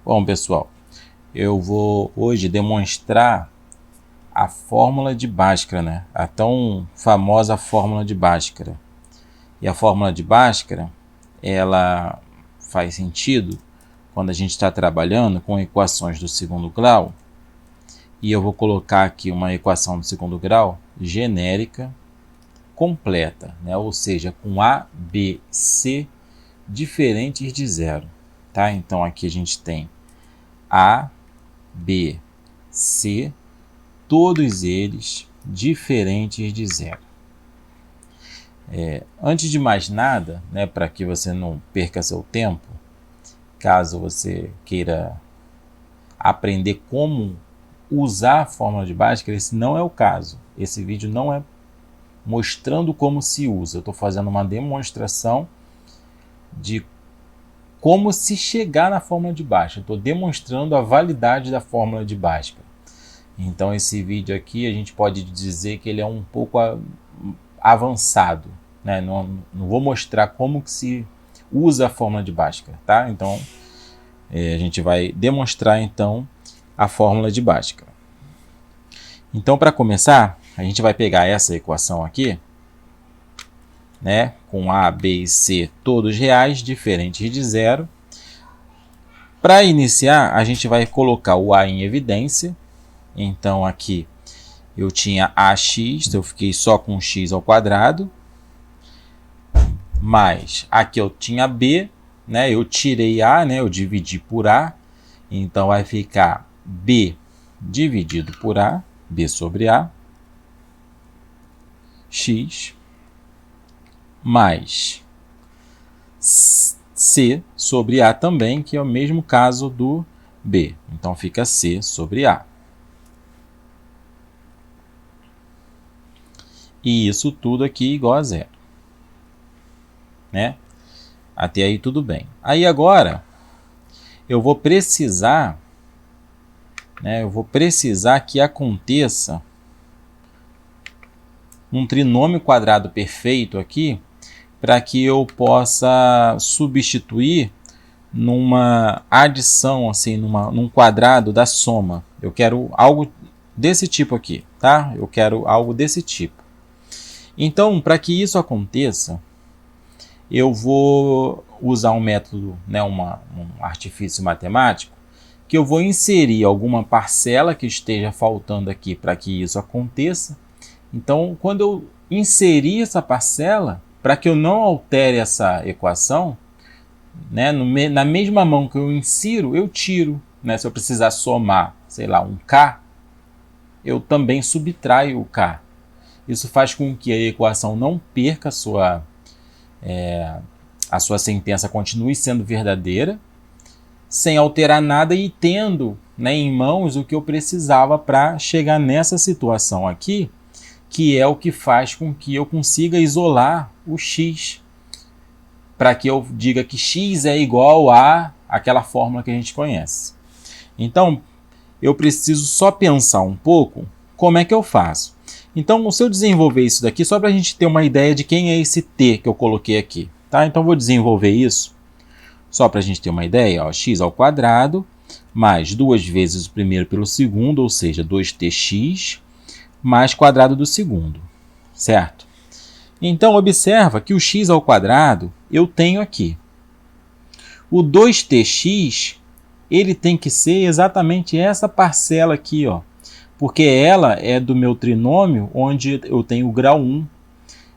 Bom, pessoal, eu vou hoje demonstrar a fórmula de Bhaskara, né? A tão famosa fórmula de Bhaskara. E a fórmula de Bhaskara, ela faz sentido quando a gente está trabalhando com equações do segundo grau. E eu vou colocar aqui uma equação do segundo grau genérica completa, né? Ou seja, com A, B, C diferentes de zero. Tá? Então aqui a gente tem A, B, C, todos eles diferentes de zero. Antes de mais nada, né, para que você não perca seu tempo, caso você queira aprender como usar a fórmula de Bhaskara, esse não é o caso. Esse vídeo não é mostrando como se usa. Eu estou fazendo uma demonstração de como se chegar na fórmula de Bhaskara. Estou demonstrando a validade da fórmula de Bhaskara. Então esse vídeo aqui a gente pode dizer que ele é um pouco avançado, né? Não vou mostrar como que se usa a fórmula de Bhaskara, tá? Então a gente vai demonstrar então a fórmula de Bhaskara. Então, para começar, a gente vai pegar essa equação aqui, né, com A, B e C todos reais, diferentes de zero. Para iniciar, a gente vai colocar o A em evidência. Então aqui eu tinha AX, eu fiquei só com x ao quadrado, mas aqui eu tinha B, né, eu tirei A, né, eu dividi por A, então vai ficar B dividido por A, B sobre A, x, mais C sobre A também, que é o mesmo caso do B, então fica C sobre A. E isso tudo aqui igual a zero, né? Até aí tudo bem. Aí agora eu vou precisar, né? Eu vou precisar que aconteça um trinômio quadrado perfeito aqui, para que eu possa substituir numa adição, assim, num quadrado da soma. Eu quero algo desse tipo aqui, tá? Eu quero algo desse tipo. Então, para que isso aconteça, eu vou usar um método, né, um artifício matemático, que eu vou inserir alguma parcela que esteja faltando aqui para que isso aconteça. Então, quando eu inserir essa parcela, para que eu não altere essa equação, né, na mesma mão que eu insiro, eu tiro. Né? Se eu precisar somar, sei lá, um K, eu também subtraio o K. Isso faz com que a equação não perca a sua sentença, continue sendo verdadeira, sem alterar nada e tendo, né, em mãos o que eu precisava para chegar nessa situação aqui, que é o que faz com que eu consiga isolar o x, para que eu diga que x é igual a aquela fórmula que a gente conhece. Então, eu preciso só pensar um pouco como é que eu faço. Então, se eu desenvolver isso daqui, só para a gente ter uma ideia de quem é esse t que eu coloquei aqui. Tá? Então, vou desenvolver isso, só para a gente ter uma ideia. Ó, x ao quadrado, mais 2 vezes o primeiro pelo segundo, ou seja, 2tx, mais quadrado do segundo, certo? Então, observa que o x ao quadrado eu tenho aqui. O 2tx, ele tem que ser exatamente essa parcela aqui, ó, porque ela é do meu trinômio onde eu tenho o grau 1.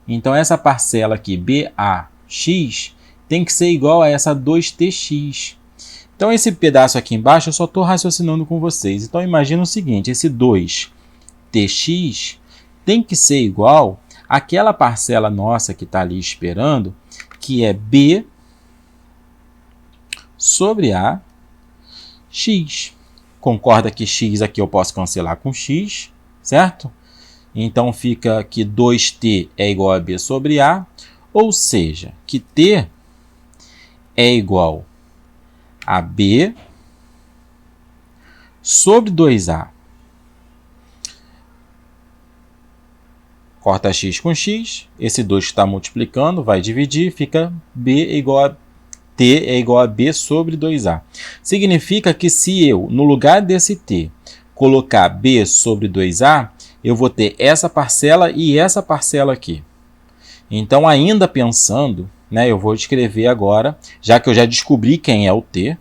Então, essa parcela aqui, BAx, tem que ser igual a essa 2tx. Então, esse pedaço aqui embaixo eu só estou raciocinando com vocês. Então, imagina o seguinte, esse 2tx tem que ser igual àquela parcela nossa que está ali esperando, que é B sobre A x. Concorda que x aqui eu posso cancelar com x, certo? Então fica que 2t é igual a b sobre a, ou seja, que t é igual a b sobre 2a. Corta x com x, esse 2 que está multiplicando vai dividir, fica b igual a t é igual a b sobre 2a. Significa que se eu, no lugar desse t, colocar b sobre 2a, eu vou ter essa parcela e essa parcela aqui. Então, ainda pensando, né, eu vou escrever agora, já que eu já descobri quem é o t,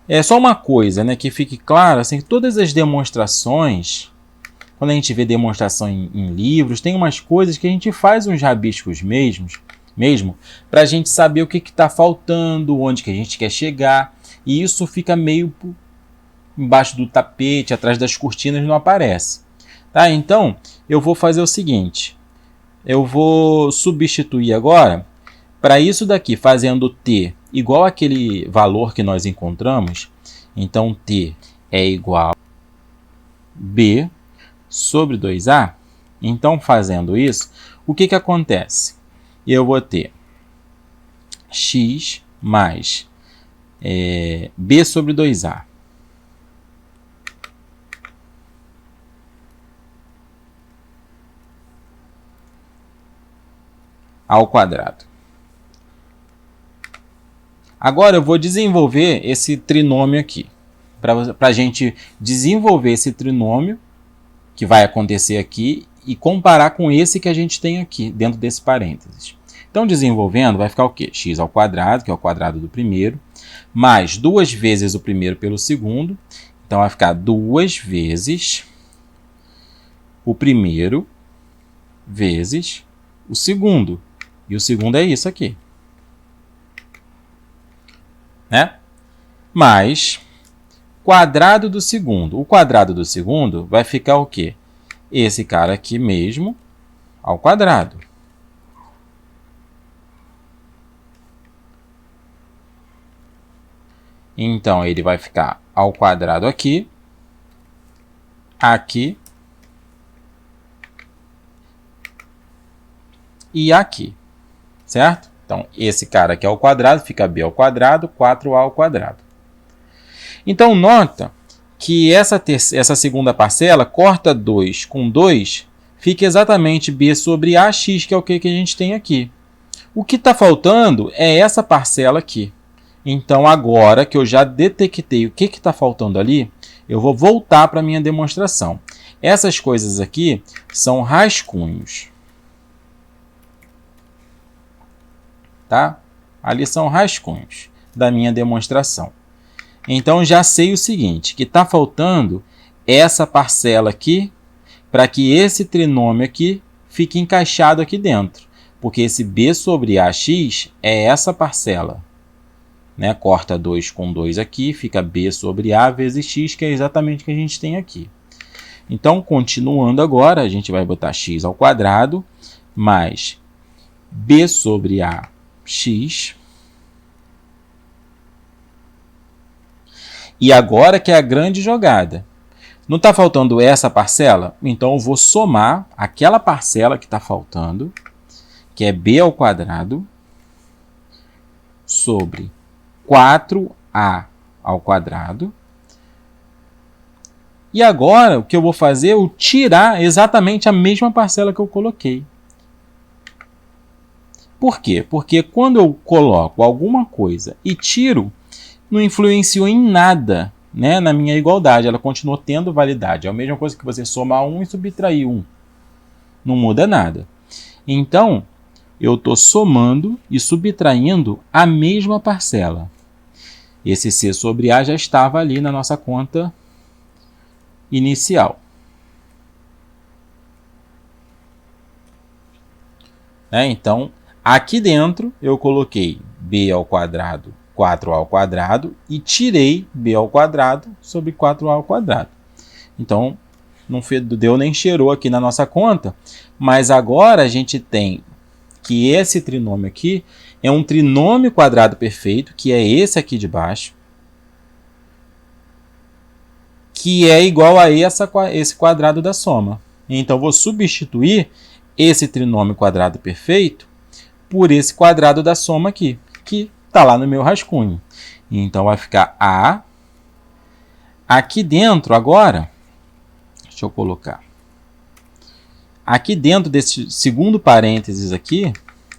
É só uma coisa, né, que fique claro, assim, que todas as demonstrações, quando a gente vê demonstração em livros, tem umas coisas que a gente faz uns rabiscos mesmo para a gente saber o que está faltando, onde que a gente quer chegar, e isso fica meio embaixo do tapete, atrás das cortinas, não aparece. Tá? Então, eu vou fazer o seguinte, eu vou substituir agora, para isso daqui, fazendo t igual àquele valor que nós encontramos, então t é igual a b sobre 2a. Então, fazendo isso, o que acontece? Eu vou ter x mais b sobre 2a ao quadrado. Agora eu vou desenvolver esse trinômio aqui. Para a gente desenvolver esse trinômio que vai acontecer aqui e comparar com esse que a gente tem aqui, dentro desse parênteses. Então, desenvolvendo, vai ficar o quê? X ao quadrado, que é o quadrado do primeiro, mais 2 vezes o primeiro pelo segundo. Então, vai ficar 2 vezes o primeiro vezes o segundo. E o segundo é isso aqui. Né? Mais quadrado do segundo. O quadrado do segundo vai ficar o quê? Esse cara aqui mesmo ao quadrado. Então, ele vai ficar ao quadrado aqui, aqui e aqui, certo? Então, esse cara aqui ao quadrado fica b ao quadrado, 4a ao quadrado. Então, nota que essa segunda parcela, corta 2 com 2, fica exatamente b sobre ax, que é o que a gente tem aqui. O que está faltando é essa parcela aqui. Então, agora que eu já detectei o que está faltando ali, eu vou voltar para a minha demonstração. Essas coisas aqui são rascunhos. Tá? Ali são rascunhos da minha demonstração. Então, já sei o seguinte, que está faltando essa parcela aqui para que esse trinômio aqui fique encaixado aqui dentro. Porque esse b sobre ax é essa parcela. Né? Corta 2 com 2 aqui, fica b sobre a vezes x, que é exatamente o que a gente tem aqui. Então, continuando agora, a gente vai botar x ao quadrado mais b sobre a x. E agora que é a grande jogada. Não está faltando essa parcela? Então, eu vou somar aquela parcela que está faltando, que é b ao quadrado, sobre 4a ao quadrado. E agora, o que eu vou fazer é eu tirar exatamente a mesma parcela que eu coloquei. Por quê? Porque quando eu coloco alguma coisa e tiro, não influenciou em nada, né, na minha igualdade. Ela continuou tendo validade. É a mesma coisa que você somar 1 e subtrair 1. Não muda nada. Então, eu estou somando e subtraindo a mesma parcela. Esse C sobre A já estava ali na nossa conta inicial. Então, aqui dentro eu coloquei b ao quadrado, 4a ao quadrado e tirei b ao quadrado sobre 4a ao quadrado. Então, não deu nem cheirou aqui na nossa conta, mas agora a gente tem que esse trinômio aqui é um trinômio quadrado perfeito, que é esse aqui de baixo, que é igual a esse quadrado da soma. Então, vou substituir esse trinômio quadrado perfeito por esse quadrado da soma aqui, que está lá no meu rascunho. Então, vai ficar A. Aqui dentro, agora, deixa eu colocar. Aqui dentro desse segundo parênteses aqui,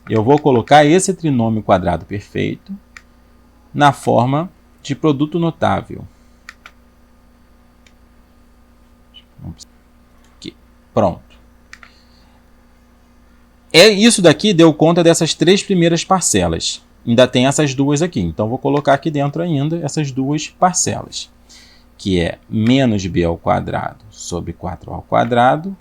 eu vou colocar esse trinômio quadrado perfeito na forma de produto notável. Aqui. Pronto. Isso daqui deu conta dessas 3 primeiras parcelas. Ainda tem essas duas aqui. Então, vou colocar aqui dentro ainda essas 2 parcelas. Que é menos b ao quadrado sobre 4a ao quadrado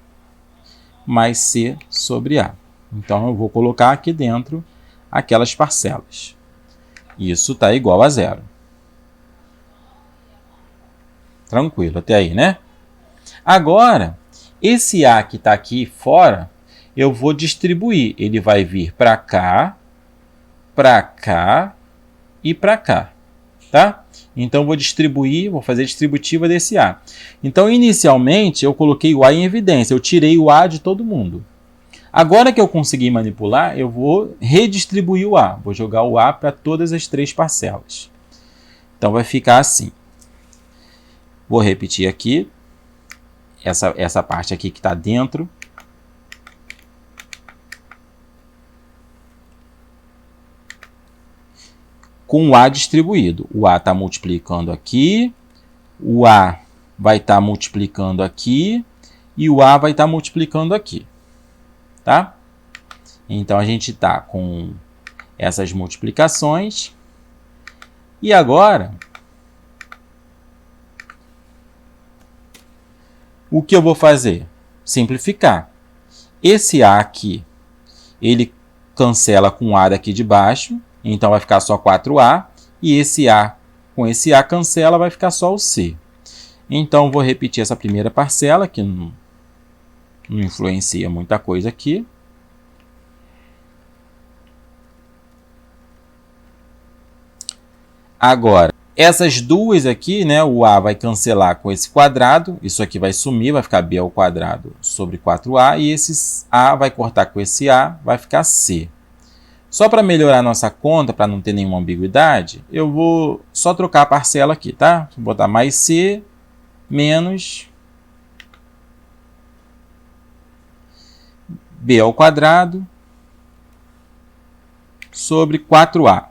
mais c sobre a. Então, eu vou colocar aqui dentro aquelas parcelas. Isso está igual a 0. Tranquilo até aí, né? Agora, esse a que está aqui fora, eu vou distribuir. Ele vai vir para cá e para cá. Tá? Então, vou distribuir, vou fazer a distributiva desse a. Então, inicialmente, eu coloquei o a em evidência. Eu tirei o a de todo mundo. Agora que eu consegui manipular, eu vou redistribuir o a. Vou jogar o a para todas as 3 parcelas. Então, vai ficar assim. Vou repetir aqui. Essa parte aqui que está dentro. Com o a distribuído. O a está multiplicando aqui. O a vai estar multiplicando aqui. E o a vai estar multiplicando aqui. Tá? Então, a gente está com essas multiplicações. E agora, o que eu vou fazer? Simplificar. Esse a aqui, ele cancela com o a daqui de baixo. Então, vai ficar só 4a. E esse a com esse a cancela, vai ficar só o c. Então, vou repetir essa primeira parcela, que não influencia muita coisa aqui. Agora, essas duas aqui, né, o a vai cancelar com esse quadrado, isso aqui vai sumir, vai ficar b ao quadrado sobre 4a, e esse a vai cortar com esse a, vai ficar c. Só para melhorar a nossa conta, para não ter nenhuma ambiguidade, eu vou só trocar a parcela aqui, tá? Vou botar mais c menos b ao quadrado sobre 4a.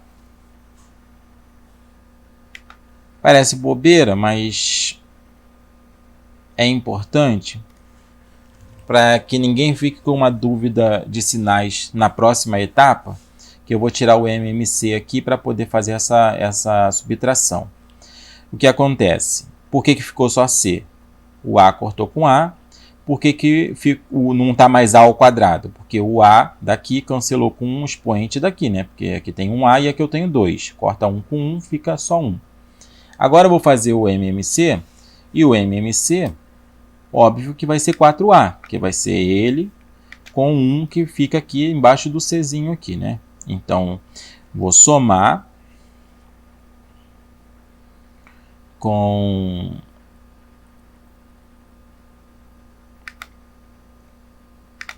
Parece bobeira, mas é importante para que ninguém fique com uma dúvida de sinais na próxima etapa, que eu vou tirar o MMC aqui para poder fazer essa subtração. O que acontece? Por que ficou só C? O A cortou com A. Por que não está mais A ao quadrado? Porque o A daqui cancelou com um expoente daqui, né? Porque aqui tem um A e aqui eu tenho 2. Corta 1 com 1, fica só 1. Agora eu vou fazer o MMC, e o MMC, óbvio que vai ser 4A, que vai ser ele com 1 que fica aqui embaixo do Czinho aqui, né? Então, vou somar com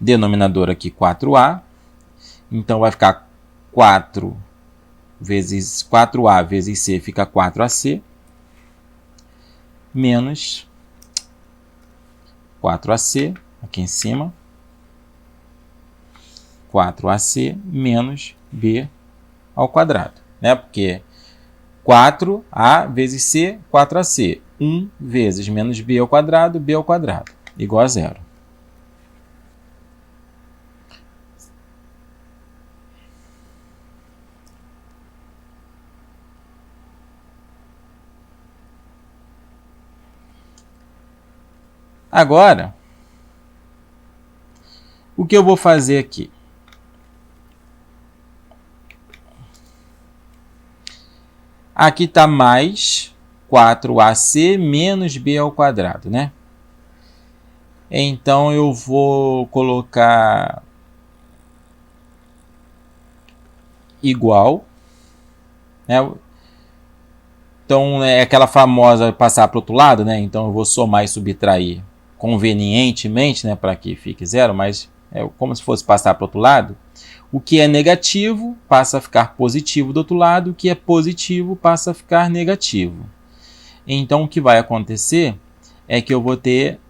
denominador aqui 4A, então vai ficar 4 vezes 4A vezes C fica 4AC, menos 4AC, aqui em cima, 4AC menos B ao quadrado, né? Porque 4A vezes C, 4AC. 1 vezes menos B ao quadrado, igual a 0. Agora, o que eu vou fazer aqui? Aqui está mais 4AC menos B ao quadrado, né? Então, eu vou colocar igual, né? Então, é aquela famosa passar para o outro lado, né? Então, eu vou somar e subtrair convenientemente, né, para que fique 0, mas é como se fosse passar para o outro lado. O que é negativo passa a ficar positivo do outro lado, o que é positivo passa a ficar negativo. Então, o que vai acontecer é que eu vou ter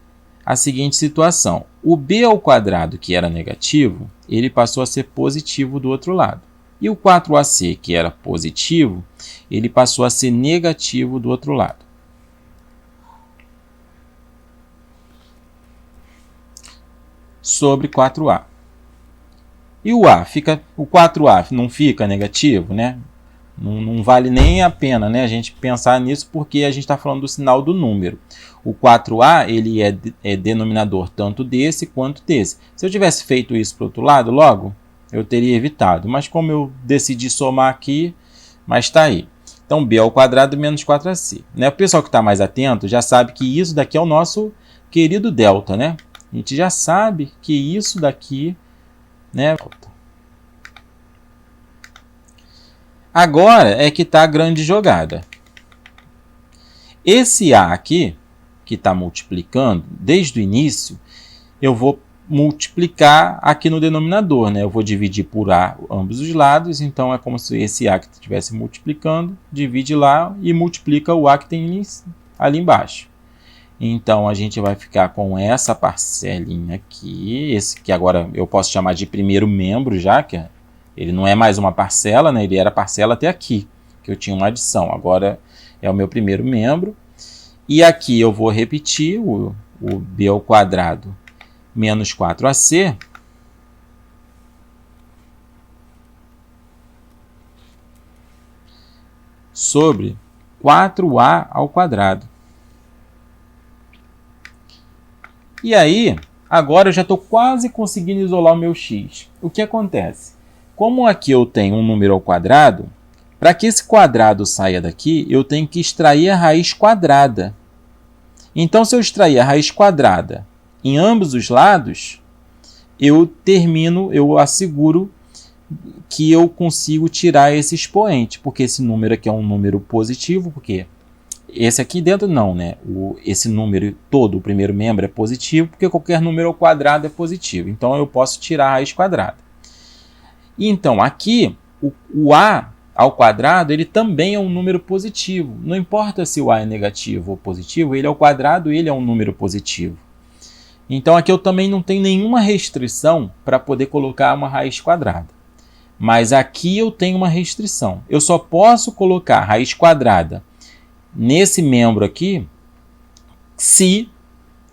a seguinte situação. O b ao quadrado, que era negativo, ele passou a ser positivo do outro lado. E o 4ac, que era positivo, ele passou a ser negativo do outro lado. Sobre 4a. E o 4a não fica negativo, né? Não vale nem a pena, né, a gente pensar nisso, porque a gente está falando do sinal do número. O 4a ele é denominador tanto desse quanto desse. Se eu tivesse feito isso para o outro lado, logo, eu teria evitado. Mas como eu decidi somar aqui, mas está aí. Então, b ao quadrado menos 4ac. Né? O pessoal que está mais atento já sabe que isso daqui é o nosso querido delta. Né? A gente já sabe que isso daqui, né, agora é que está a grande jogada. Esse a aqui, que está multiplicando, desde o início, eu vou multiplicar aqui no denominador. Né? Eu vou dividir por a ambos os lados, então é como se esse a que estivesse multiplicando, divide lá e multiplica o a que tem ali embaixo. Então, a gente vai ficar com essa parcelinha aqui, esse que agora eu posso chamar de primeiro membro já, que ele não é mais uma parcela, né? Ele era parcela até aqui, que eu tinha uma adição. Agora é o meu primeiro membro. E aqui eu vou repetir o b ao quadrado menos 4ac sobre 4a ao quadrado. E aí, agora eu já estou quase conseguindo isolar o meu x. O que acontece? Como aqui eu tenho um número ao quadrado, para que esse quadrado saia daqui, eu tenho que extrair a raiz quadrada. Então, se eu extrair a raiz quadrada em ambos os lados, eu asseguro que eu consigo tirar esse expoente, porque esse número aqui é um número positivo, porque esse aqui dentro não, né? Esse número todo, o primeiro membro, é positivo, porque qualquer número ao quadrado é positivo. Então, eu posso tirar a raiz quadrada. Então, aqui, o a ao quadrado, ele também é um número positivo. Não importa se o a é negativo ou positivo, ele ao quadrado, ele é um número positivo. Então, aqui eu também não tenho nenhuma restrição para poder colocar uma raiz quadrada. Mas aqui eu tenho uma restrição. Eu só posso colocar raiz quadrada nesse membro aqui, se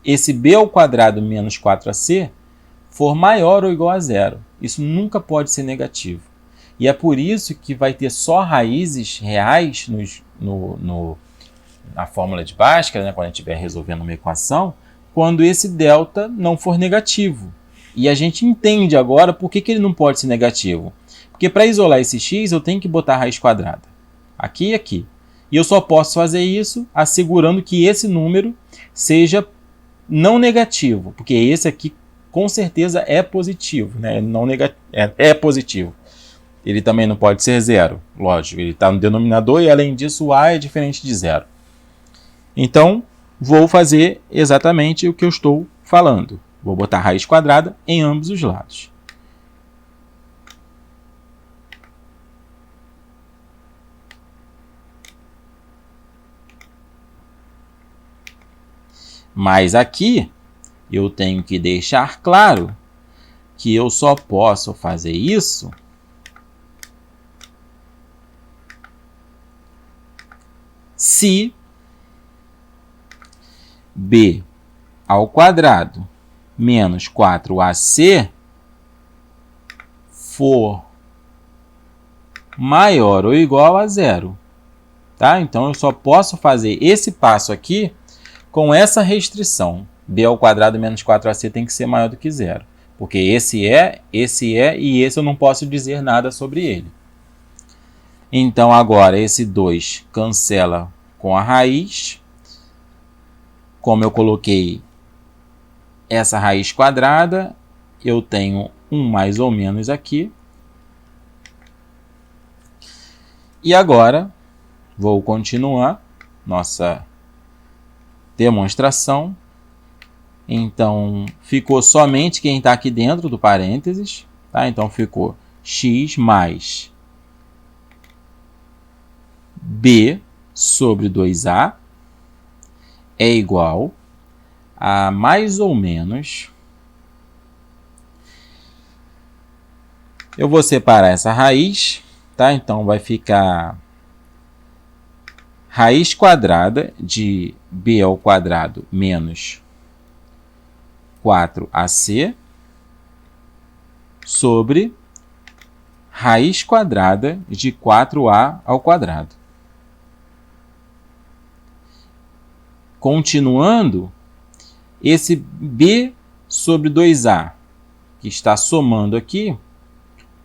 esse b ao quadrado menos 4ac for maior ou igual a zero. Isso nunca pode ser negativo. E é por isso que vai ter só raízes reais na fórmula de Bhaskara, né, quando a gente estiver resolvendo uma equação, quando esse delta não for negativo. E a gente entende agora por que ele não pode ser negativo. Porque para isolar esse x, eu tenho que botar a raiz quadrada. Aqui e aqui. E eu só posso fazer isso assegurando que esse número seja não negativo, porque esse aqui com certeza é positivo, né? Não é positivo. Ele também não pode ser zero, lógico, ele está no denominador e além disso o a é diferente de zero. Então, vou fazer exatamente o que eu estou falando. Vou botar raiz quadrada em ambos os lados. Mas aqui eu tenho que deixar claro que eu só posso fazer isso se b ao quadrado menos 4ac for maior ou igual a zero. Tá? Então, eu só posso fazer esse passo aqui com essa restrição. B ao quadrado menos 4ac tem que ser maior do que zero. Porque esse é e esse eu não posso dizer nada sobre ele. Então, agora, esse 2 cancela com a raiz. Como eu coloquei essa raiz quadrada, eu tenho um mais ou menos aqui. E agora, vou continuar nossa demonstração. Então, ficou somente quem está aqui dentro do parênteses. Tá? Então, ficou x mais b sobre 2a é igual a mais ou menos. Eu vou separar essa raiz, tá? Então vai ficar raiz quadrada de b ao quadrado menos 4ac sobre raiz quadrada de 4a ao quadrado. Continuando, esse b sobre 2a, que está somando aqui,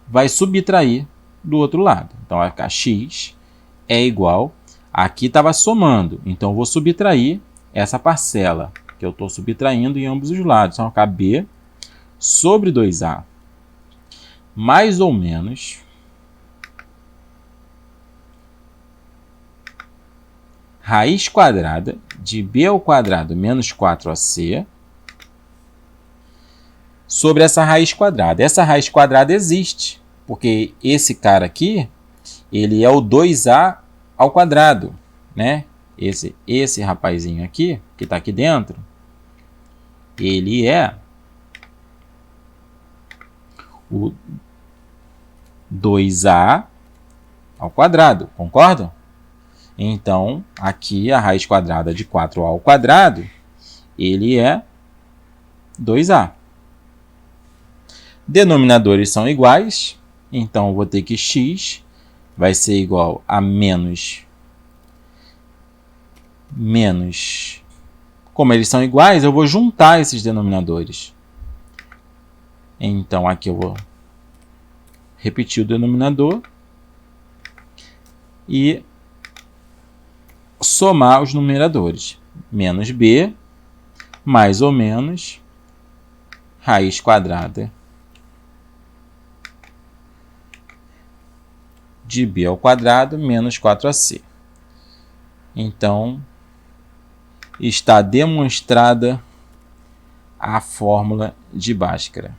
vai subtrair do outro lado. Então, vai ficar x é igual... Aqui estava somando, então eu vou subtrair essa parcela, que eu estou subtraindo em ambos os lados. Então, vai ficar b sobre 2a, mais ou menos raiz quadrada de b ao quadrado menos 4ac sobre essa raiz quadrada. Essa raiz quadrada existe, porque esse cara aqui, ele é o 2a ao quadrado, né? Esse rapazinho aqui, que está aqui dentro, ele é o 2a ao quadrado, concordam? Então, aqui a raiz quadrada de 4a ao quadrado, ele é 2a. Denominadores são iguais, então eu vou ter que x vai ser igual a menos. Como eles são iguais, eu vou juntar esses denominadores. Então, aqui eu vou repetir o denominador e somar os numeradores. Menos b, mais ou menos, raiz quadrada de b ao quadrado menos 4ac. Então, está demonstrada a fórmula de Bhaskara.